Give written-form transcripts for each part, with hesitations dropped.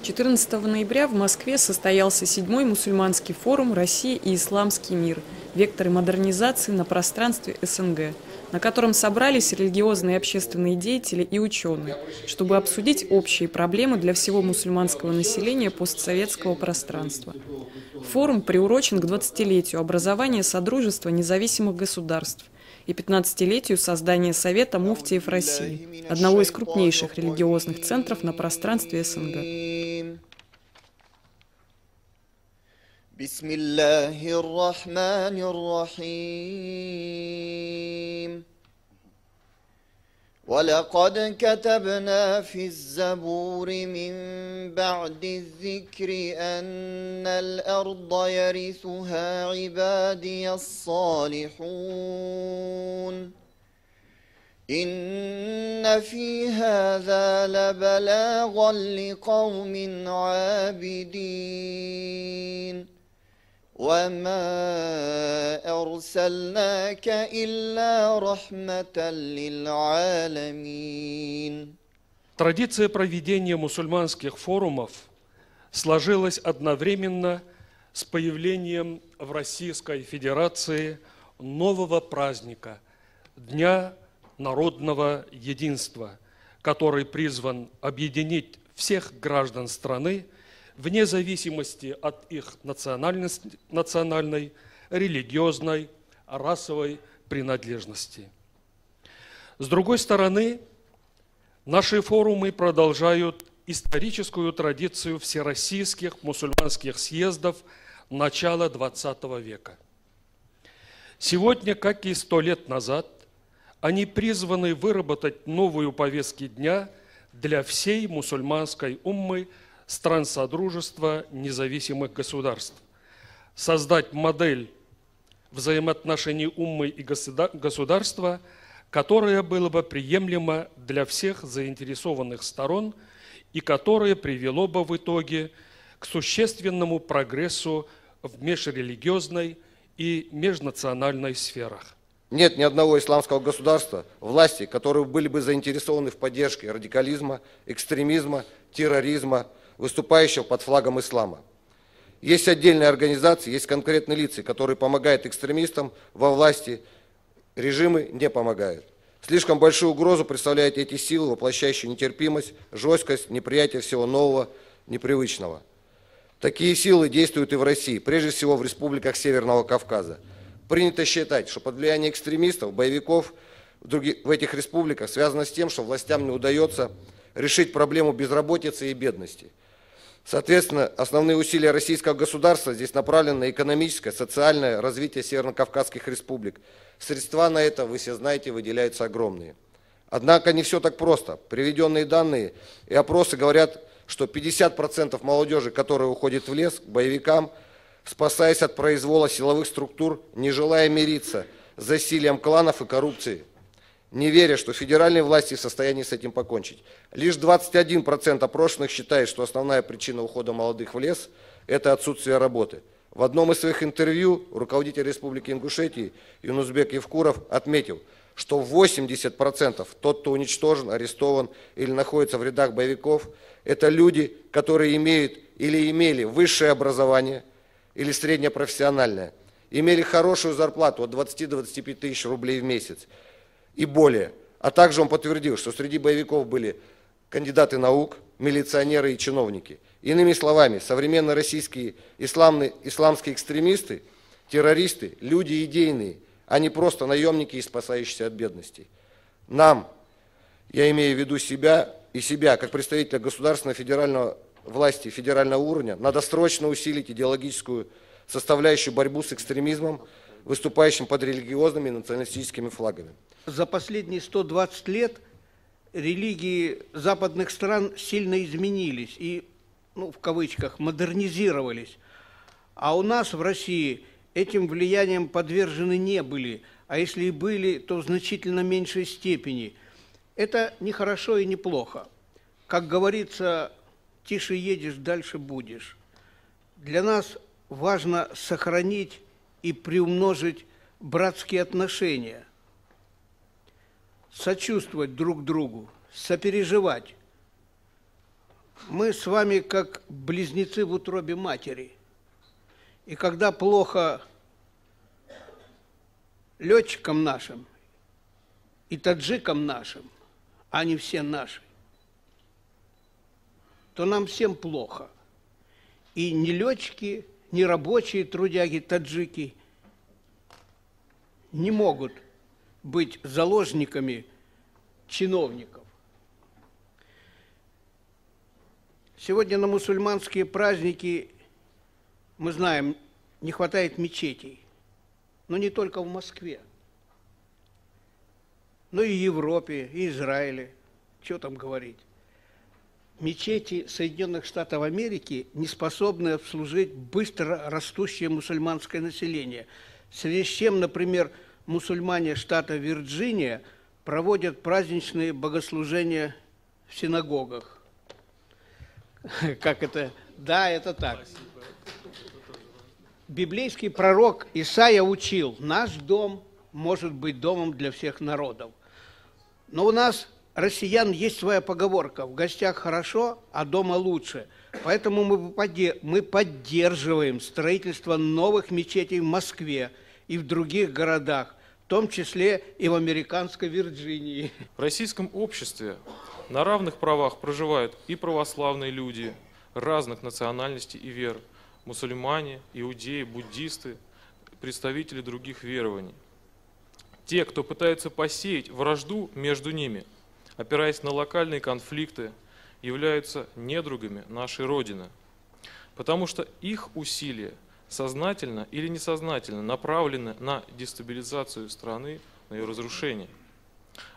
14 ноября в Москве состоялся 7-й мусульманский форум «Россия и исламский мир. Векторы модернизации на пространстве СНГ», на котором собрались религиозные и общественные деятели и ученые, чтобы обсудить общие проблемы для всего мусульманского населения постсоветского пространства. Форум приурочен к 20-летию образования Содружества независимых государств и 15-летию создания Совета муфтиев России, одного из крупнейших религиозных центров на пространстве СНГ. ولقد كتبنا في الزبور من بعد الذكر أن الأرض يرثها عبادي الصالحون إن في هذا لبلاغا لقوم عابدين وما أرسلناك إلا رحمة للعالمين. Традиция проведения мусульманских форумов сложилась одновременно с появлением в Российской Федерации нового праздника – Дня народного единства, который призван объединить всех граждан страны вне зависимости от их национальной, религиозной, расовой принадлежности. С другой стороны, наши форумы продолжают историческую традицию всероссийских мусульманских съездов начала XX века. Сегодня, как и 100 лет назад, они призваны выработать новую повестку дня для всей мусульманской уммы стран Содружества независимых государств, создать модель взаимоотношений уммы и государства, которая была бы приемлема для всех заинтересованных сторон и которое привело бы в итоге к существенному прогрессу в межрелигиозной и межнациональной сферах. Нет ни одного исламского государства, власти, которые были бы заинтересованы в поддержке радикализма, экстремизма, терроризма, выступающего под флагом ислама. Есть отдельные организации, есть конкретные лица, которые помогают экстремистам во власти, режимы не помогают. Слишком большую угрозу представляют эти силы, воплощающие нетерпимость, жесткость, неприятие всего нового, непривычного. Такие силы действуют и в России, прежде всего в республиках Северного Кавказа. Принято считать, что под влиянием экстремистов, боевиков в этих республиках связано с тем, что властям не удается решить проблему безработицы и бедности. Соответственно, основные усилия российского государства здесь направлены на экономическое, социальное развитие северно-кавказских республик. Средства на это, вы все знаете, выделяются огромные. Однако не все так просто. Приведенные данные и опросы говорят, что 50% молодежи, которая уходит в лес, к боевикам, спасаясь от произвола силовых структур, не желая мириться с засилием кланов и коррупции, не веря, что федеральные власти в состоянии с этим покончить. Лишь 21% опрошенных считает, что основная причина ухода молодых в лес – это отсутствие работы. В одном из своих интервью руководитель Республики Ингушетии Юнусбек Евкуров отметил, что 80% тот, кто уничтожен, арестован или находится в рядах боевиков, это люди, которые имеют или имели высшее образование или среднепрофессиональное, имели хорошую зарплату от 20 до 25 тысяч рублей в месяц и более. А также он подтвердил, что среди боевиков были кандидаты наук, милиционеры и чиновники. Иными словами, современные российские исламские экстремисты, террористы, люди идейные, а не просто наемники и спасающиеся от бедности. Нам, я имею в виду себя, как представителя государственной федеральной власти федерального уровня, надо срочно усилить идеологическую составляющую борьбу с экстремизмом, выступающим под религиозными и националистическими флагами. За последние 120 лет религии западных стран сильно изменились и, в кавычках, модернизировались. А у нас в России этим влиянием подвержены не были, а если и были, то в значительно меньшей степени. Это не хорошо и не плохо. Как говорится, тише едешь, дальше будешь. Для нас важно сохранить и приумножить братские отношения, сочувствовать друг другу, сопереживать. Мы с вами как близнецы в утробе матери. И когда плохо летчикам нашим и таджикам нашим, а не все наши, то нам всем плохо. И ни летчики, ни рабочие трудяги, таджики не могут быть заложниками чиновников. Сегодня на мусульманские праздники, мы знаем, не хватает мечетей. Но не только в Москве, но и в Европе, и Израиле. Что там говорить? Мечети Соединенных Штатов Америки не способны обслужить быстро растущее мусульманское население. В связи с чем, например, мусульмане штата Вирджиния проводят праздничные богослужения в синагогах. Как это? Да, это так. Библейский пророк Исаия учил: наш дом может быть домом для всех народов. Но у нас, россиян, есть своя поговорка: в гостях хорошо, а дома лучше. Поэтому мы поддерживаем строительство новых мечетей в Москве и в других городах, в том числе и в американской Вирджинии. В российском обществе на равных правах проживают и православные люди разных национальностей и вер, мусульмане, иудеи, буддисты, представители других верований. Те, кто пытается посеять вражду между ними, опираясь на локальные конфликты, являются недругами нашей Родины, потому что их усилия сознательно или несознательно направлены на дестабилизацию страны, на ее разрушение.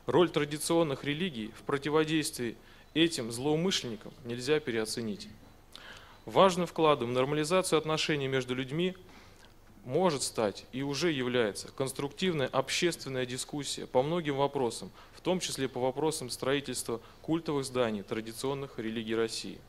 Роль традиционных религий в противодействии этим злоумышленникам нельзя переоценить. Важным вкладом в нормализацию отношений между людьми может стать и уже является конструктивная общественная дискуссия по многим вопросам, в том числе по вопросам строительства культовых зданий традиционных религий России.